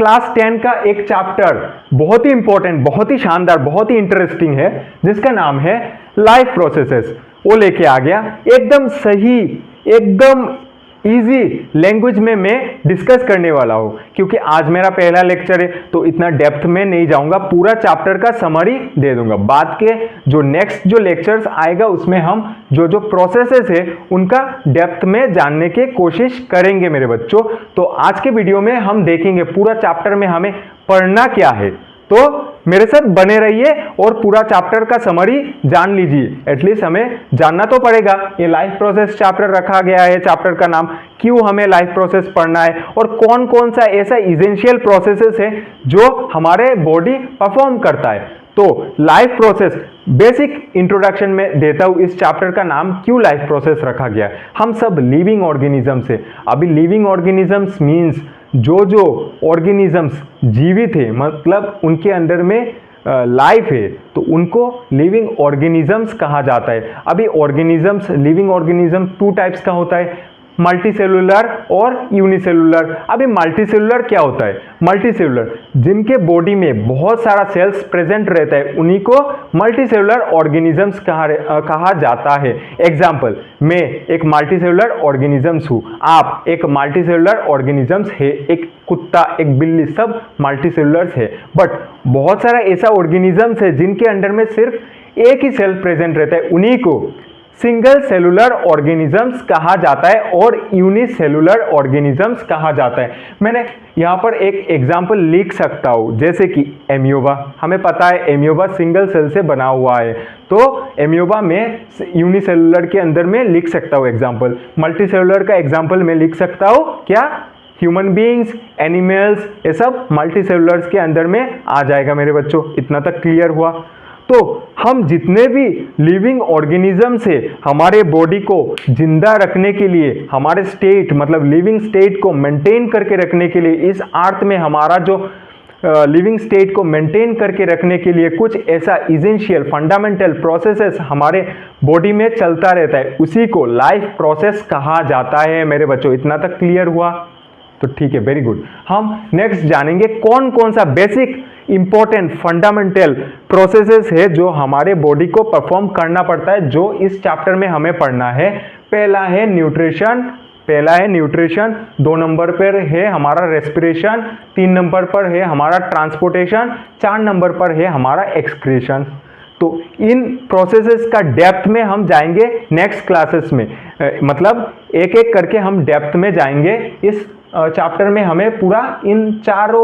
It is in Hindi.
क्लास 10 का एक चैप्टर बहुत ही इंपॉर्टेंट, बहुत ही शानदार, बहुत ही इंटरेस्टिंग है, जिसका नाम है लाइफ प्रोसेसेस, वो लेके आ गया। एकदम सही, एकदम इजी लैंग्वेज में मैं डिस्कस करने वाला हूँ, क्योंकि आज मेरा पहला लेक्चर है तो इतना डेप्थ में नहीं जाऊंगा, पूरा चैप्टर का समरी दे दूंगा। बाद के जो नेक्स्ट जो लेक्चर्स आएगा उसमें हम जो जो प्रोसेसेस है उनका डेप्थ में जानने की कोशिश करेंगे मेरे बच्चों। तो आज के वीडियो में हम देखेंगे पूरा चैप्टर में हमें पढ़ना क्या है, तो मेरे साथ बने रहिए और पूरा चैप्टर का समरी जान लीजिए। एटलीस्ट हमें जानना तो पड़ेगा, ये लाइफ प्रोसेस चैप्टर रखा गया है, चैप्टर का नाम, क्यों हमें लाइफ प्रोसेस पढ़ना है और कौन कौन सा ऐसा इसेंशियल प्रोसेसेस है जो हमारे बॉडी परफॉर्म करता है। तो लाइफ प्रोसेस बेसिक इंट्रोडक्शन में देता हूं, इस चैप्टर का नाम क्यों लाइफ प्रोसेस रखा गया है। हम सब लिविंग ऑर्गेनिजम्स है। अभी लिविंग ऑर्गेनिजम्स मीन्स जो जो ऑर्गेनिजम्स जीवित है, मतलब उनके अंदर में लाइफ है, तो उनको लिविंग ऑर्गेनिजम्स कहा जाता है। अभी ऑर्गेनिजम्स, लिविंग ऑर्गेनिज्म 2 टाइप्स का होता है, मल्टीसेलुलर और यूनिसेलुलर। अभी मल्टीसेलुलर क्या होता है? मल्टीसेलुलर जिनके बॉडी में बहुत सारा सेल्स प्रेजेंट रहता है, उन्हीं को मल्टीसेलुलर ऑर्गेनिजम्स कहा जाता है। एग्जाम्पल, मैं एक मल्टीसेलुलर ऑर्गेनिजम्स हूँ, आप एक मल्टीसेलुलर ऑर्गेनिजम्स है, एक कुत्ता, एक बिल्ली, सब मल्टीसेलुलर्स है। बट बहुत सारा ऐसा ऑर्गेनिजम्स है जिनके अंदर में सिर्फ एक ही सेल प्रेजेंट रहता है, उन्हीं को सिंगल सेलुलर ऑर्गेनिजम्स कहा जाता है और यूनिसेलुलर ऑर्गेनिजम्स कहा जाता है। मैंने यहाँ पर एक एग्जांपल लिख सकता हूँ, जैसे कि एमियोबा। हमें पता है एमियोबा सिंगल सेल से बना हुआ है, तो एमियोबा में यूनिसेलुलर के अंदर में लिख सकता हूँ एग्जाम्पल। मल्टीसेलुलर का एग्जाम्पल मैं लिख सकता हूँ क्या? ह्यूमन बीइंग्स, एनिमल्स, ये सब मल्टीसेलुलर्स के अंदर में आ जाएगा मेरे बच्चों। इतना तक क्लियर हुआ? तो हम जितने भी लिविंग ऑर्गेनिजम्स है, हमारे बॉडी को जिंदा रखने के लिए, हमारे स्टेट मतलब लिविंग स्टेट को मेंटेन करके रखने के लिए, इस अर्थ में हमारा जो लिविंग स्टेट को मेंटेन करके रखने के लिए कुछ ऐसा इसेंशियल फंडामेंटल प्रोसेसेस हमारे बॉडी में चलता रहता है, उसी को लाइफ प्रोसेस कहा जाता है मेरे बच्चों। इतना तक क्लियर हुआ? तो ठीक है, वेरी गुड। हम नेक्स्ट जानेंगे कौन कौन सा बेसिक इंपॉर्टेंट फंडामेंटल प्रोसेसेस है जो हमारे बॉडी को परफॉर्म करना पड़ता है, जो इस चैप्टर में हमें पढ़ना है। पहला है न्यूट्रिशन, 2 नंबर पर है हमारा रेस्पिरेशन, 3 नंबर पर है हमारा ट्रांसपोर्टेशन, 4 नंबर पर है हमारा एक्सक्रीशन। तो इन प्रोसेसेस का डेप्थ में हम जाएंगे नेक्स्ट क्लासेस में, मतलब एक एक करके हम डेप्थ में जाएंगे। इस चैप्टर में हमें पूरा इन चारों